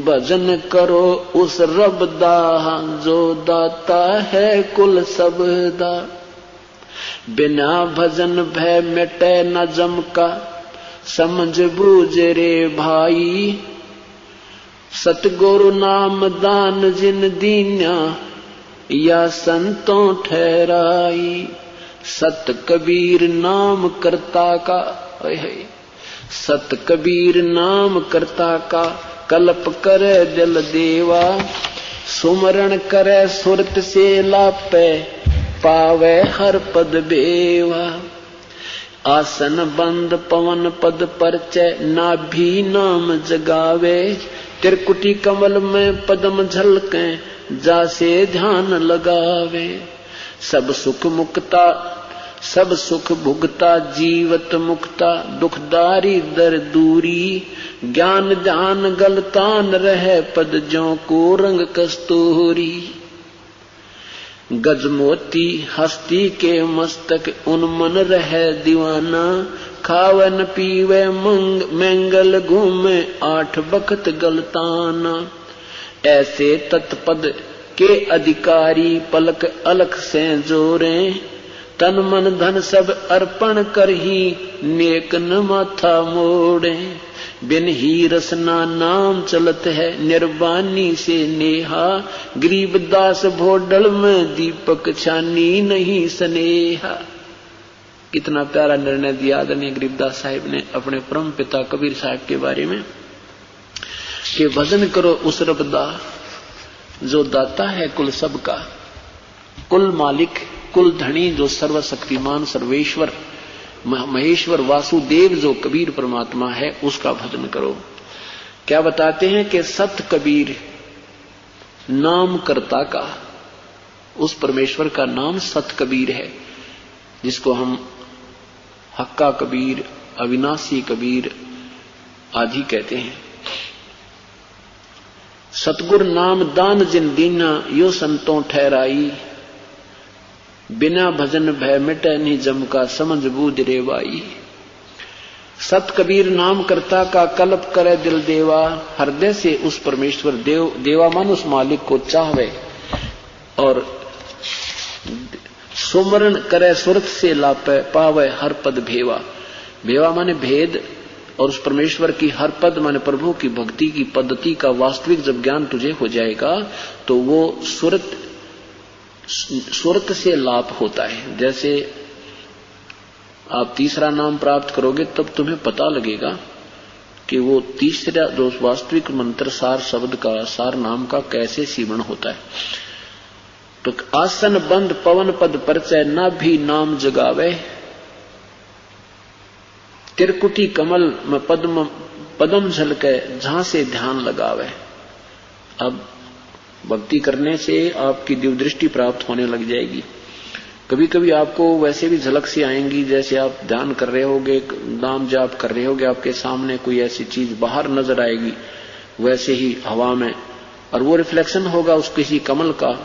भजन करो उस रब दा जो दाता है कुल सबदा। बिना भजन भय मिटे न जम का समझ बूझ रे भाई। सतगुरु नाम दान जिन दीन्या या संतों ठहराई। सत कबीर नाम करता का सत कबीर नाम करता का कल्प करे दिल देवा। सुमरण करे सुरत से लापे पावे हर पद बेवा। आसन बंद पवन पद परचय नाभि नाम जगावे। त्रिकुटी कमल में पद्म झलके जासे ध्यान लगावे। सब सुख मुक्ता सब सुख भुगता जीवत मुक्ता। दुखदारी दर दूरी ज्ञान ध्यान गलतान रहे पद ज्यों को रंग कस्तूरी। गजमोती हस्ती के मस्तक उन्मन रहे दीवाना। खावन पीवे मंगल घूमे आठ बखत गलताना। ऐसे तत्पद के अधिकारी पलक अलख से जोरे। तन मन धन सब अर्पण कर ही नेक न माथा मोड़े। बिन ही रसना नाम चलत है निर्वाणी से नेहा। गरीबदास भोडल में दीपक छानी नहीं स्नेहा। कितना प्यारा निर्णय दिया आदरणीय गरीबदास साहिब ने अपने परम पिता कबीर साहब के बारे में कि भजन करो उस रब दा जो दाता है कुल सबका। कुल मालिक कुल धनी जो सर्वशक्तिमान सर्वेश्वर महेश्वर वासुदेव जो कबीर परमात्मा है उसका भजन करो। क्या बताते हैं कि सत कबीर नाम करता का उस परमेश्वर का नाम सत कबीर है जिसको हम हक्का कबीर अविनाशी कबीर आदि कहते हैं। सतगुर नाम दान जिन दीना यो संतों ठहराई। बिना भजन भय मिटे नहीं जम का समझ बूझ रे भाई। सत कबीर नाम करता का कल्प करे दिल देवा। हृदय से उस परमेश्वर देवा मन उस मालिक को चाहवे और सुमरण करे सुरत से लापे पावे हर पद भेवा। भेवा माने भेद और उस परमेश्वर की हर पद माने प्रभु की भक्ति की पद्धति का वास्तविक जब ज्ञान तुझे हो जाएगा तो वो सुरत से लाभ होता है। जैसे आप तीसरा नाम प्राप्त करोगे तब तुम्हें पता लगेगा कि वो तीसरा जो वास्तविक मंत्र सार शब्द का सार नाम का कैसे सीवन होता है। तो आसन बंद पवन पद परचय ना भी नाम जगावे। त्रिकुटी कमल में पद्म झलके जहां से ध्यान लगावे। अब भक्ति करने से आपकी दिव्य दृष्टि प्राप्त होने लग जाएगी। कभी कभी आपको वैसे भी झलक सी आएंगी जैसे आप ध्यान कर रहे होगे नाम जाप कर रहे होगे आपके सामने कोई ऐसी चीज बाहर नजर आएगी वैसे ही हवा में और वो रिफ्लेक्शन होगा उस किसी कमल का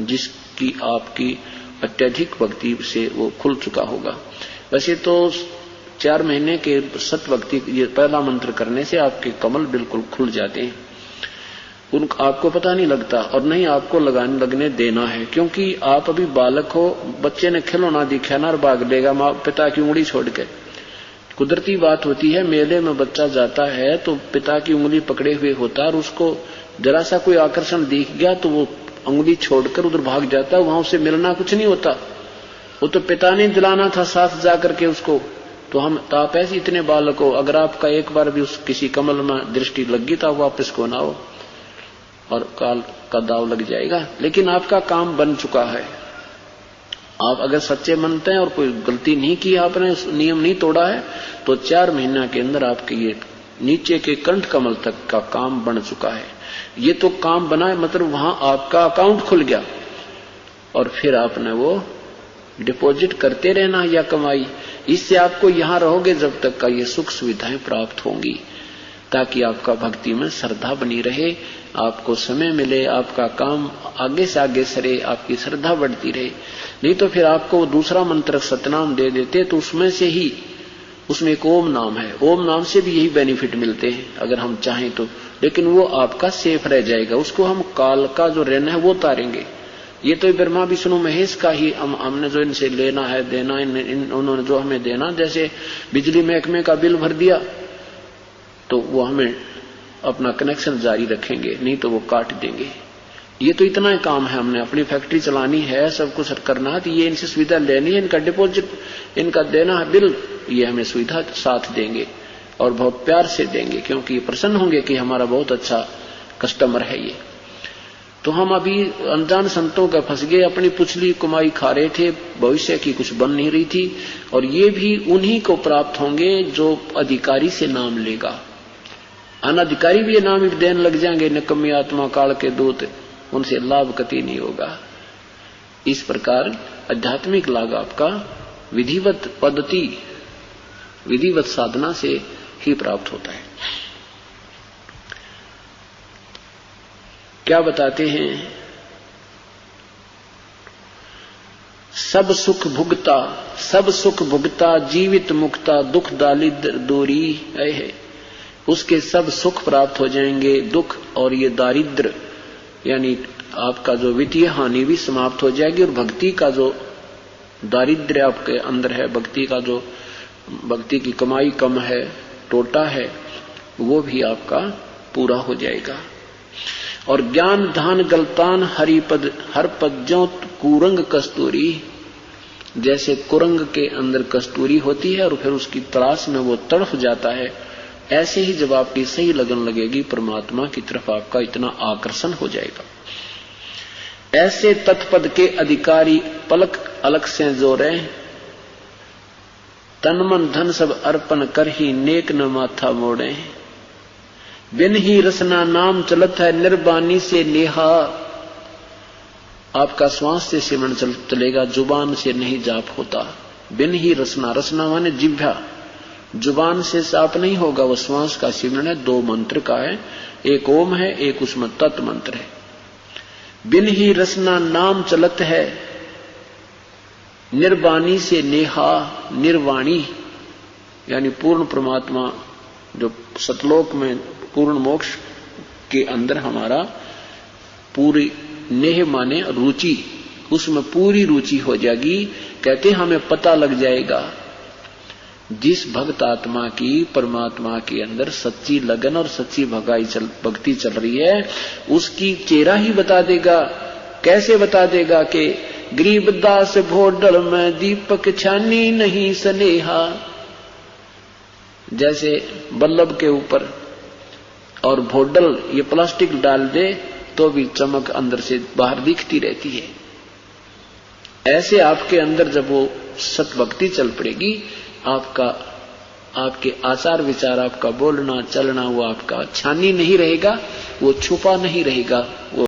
जिसकी आपकी अत्यधिक भक्ति से वो खुल चुका होगा। वैसे तो 4 महीने के सत भक्ति ये पहला मंत्र करने से आपके कमल बिल्कुल खुल जाते हैं। आपको पता नहीं लगता और नहीं आपको लगने देना है क्योंकि आप अभी बालक हो। बच्चे ने खिलौना दिखा ना और भाग लेगा माँ पिता की उंगली छोड़ के। कुदरती बात होती है मेले में बच्चा जाता है तो पिता की उंगली पकड़े हुए होता है और उसको जरा सा कोई आकर्षण दिख गया तो वो उंगली छोड़कर उधर भाग जाता है। वहां उससे मिलना कुछ नहीं होता। वो तो पिता ने दिलाना था साथ जाकर के उसको। तो आप ऐसे इतने बालक हो अगर आपका एक बार भी उस किसी कमल में दृष्टि लगी तो वापस को ना हो और काल का दाव लग जाएगा। लेकिन आपका काम बन चुका है। आप अगर सच्चे मनते हैं और कोई गलती नहीं की आपने नियम नहीं तोड़ा है तो 4 महीना के अंदर आपके ये नीचे के कंठ कमल तक का काम बन चुका है। ये तो काम बना है मतलब वहां आपका अकाउंट खुल गया और फिर आपने वो डिपॉजिट करते रहना या कमाई। इससे आपको यहां रहोगे जब तक का ये सुख सुविधाएं प्राप्त होंगी ताकि आपका भक्ति में श्रद्धा बनी रहे, आपको समय मिले, आपका काम आगे से आगे सरे, आपकी श्रद्धा बढ़ती रहे। नहीं तो फिर आपको दूसरा मंत्र सतनाम दे देते तो उसमें से ही उसमें एक ओम नाम है। ओम नाम से भी यही बेनिफिट मिलते हैं अगर हम चाहें तो लेकिन वो आपका सेफ रह जाएगा। उसको हम काल का जो ऋण है वो उतारेंगे। ये तो ब्रह्मा विष्णु महेश का ही हमने जो इनसे लेना है देना, उन्होंने जो हमें देना, जैसे बिजली महकमे का बिल भर दिया तो वो हमें अपना कनेक्शन जारी रखेंगे, नहीं तो वो काट देंगे। ये तो इतना ही काम है, हमने अपनी फैक्ट्री चलानी है, सब कुछ करना है, तो ये इनसे सुविधा लेनी है, इनका डिपॉजिट इनका देना है बिल, ये हमें सुविधा साथ देंगे और बहुत प्यार से देंगे, क्योंकि ये प्रसन्न होंगे कि हमारा बहुत अच्छा कस्टमर है ये। तो हम अभी अनजान संतों का फंस गए, अपनी पुछली कमाई खा रहे थे, भविष्य की कुछ बन नहीं रही थी। और ये भी उन्हीं को प्राप्त होंगे जो अधिकारी से नाम लेगा। अनधिकारी भी ये नाम देने लग जाएंगे, निकम्मी आत्मा काल के दूत, उनसे लाभ कति नहीं होगा। इस प्रकार आध्यात्मिक लाभ आपका विधिवत पद्धति, विधिवत साधना से ही प्राप्त होता है। क्या बताते हैं? सब सुख भुगता, सब सुख भुगता, जीवित मुक्ता, दुख दारिद्र दूरी है। उसके सब सुख प्राप्त हो जाएंगे, दुख और ये दारिद्र यानी आपका जो वित्तीय हानि भी समाप्त हो जाएगी, और भक्ति का जो दारिद्र्य आपके अंदर है, भक्ति का जो भक्ति की कमाई कम है, टोटा है, वो भी आपका पूरा हो जाएगा। और ज्ञान धान गलतान हरिपद हर पद ज्यों कुरंग कस्तूरी, जैसे कुरंग के अंदर कस्तूरी होती है और फिर उसकी तलाश में वो तड़फ जाता है, ऐसे ही जब आपकी सही लगन लगेगी परमात्मा की तरफ, आपका इतना आकर्षण हो जाएगा। ऐसे तत्पद के अधिकारी पलक अलग से जोरे, तन मन धन सब अर्पण कर ही नेक न माथा मोड़े। बिन ही रसना नाम चलत है निर्बानी से नेहा, आपका श्वास से सिमरन चलेगा, जुबान से नहीं जाप होता। बिन ही रसना, रसना माने जिह्वा, जुबान से जाप नहीं होगा, वो श्वास का सिमरन है। दो मंत्र का है, एक ओम है, एक उसमें तत् मंत्र है। बिन ही रसना नाम चलत है निर्वाणी से नेहा, निर्वाणी यानी पूर्ण परमात्मा जो सतलोक में पूर्ण मोक्ष के अंदर हमारा पूरी नेह माने रुचि, उसमें पूरी रुचि हो जाएगी। कहते हमें पता लग जाएगा जिस भक्त आत्मा की परमात्मा के अंदर सच्ची लगन और सच्ची भक्ति चल रही है, उसकी चेहरा ही बता देगा। कैसे बता देगा कि गरीबदास भोडल में दीपक छानी नहीं स्नेहा, जैसे बल्लभ के ऊपर और भोडल ये प्लास्टिक डाल दे तो भी चमक अंदर से बाहर दिखती रहती है। ऐसे आपके अंदर जब वो सत भक्ति चल पड़ेगी, आपके आचार विचार, आपका बोलना चलना, वो आपका छानी नहीं रहेगा, वो छुपा नहीं रहेगा, वो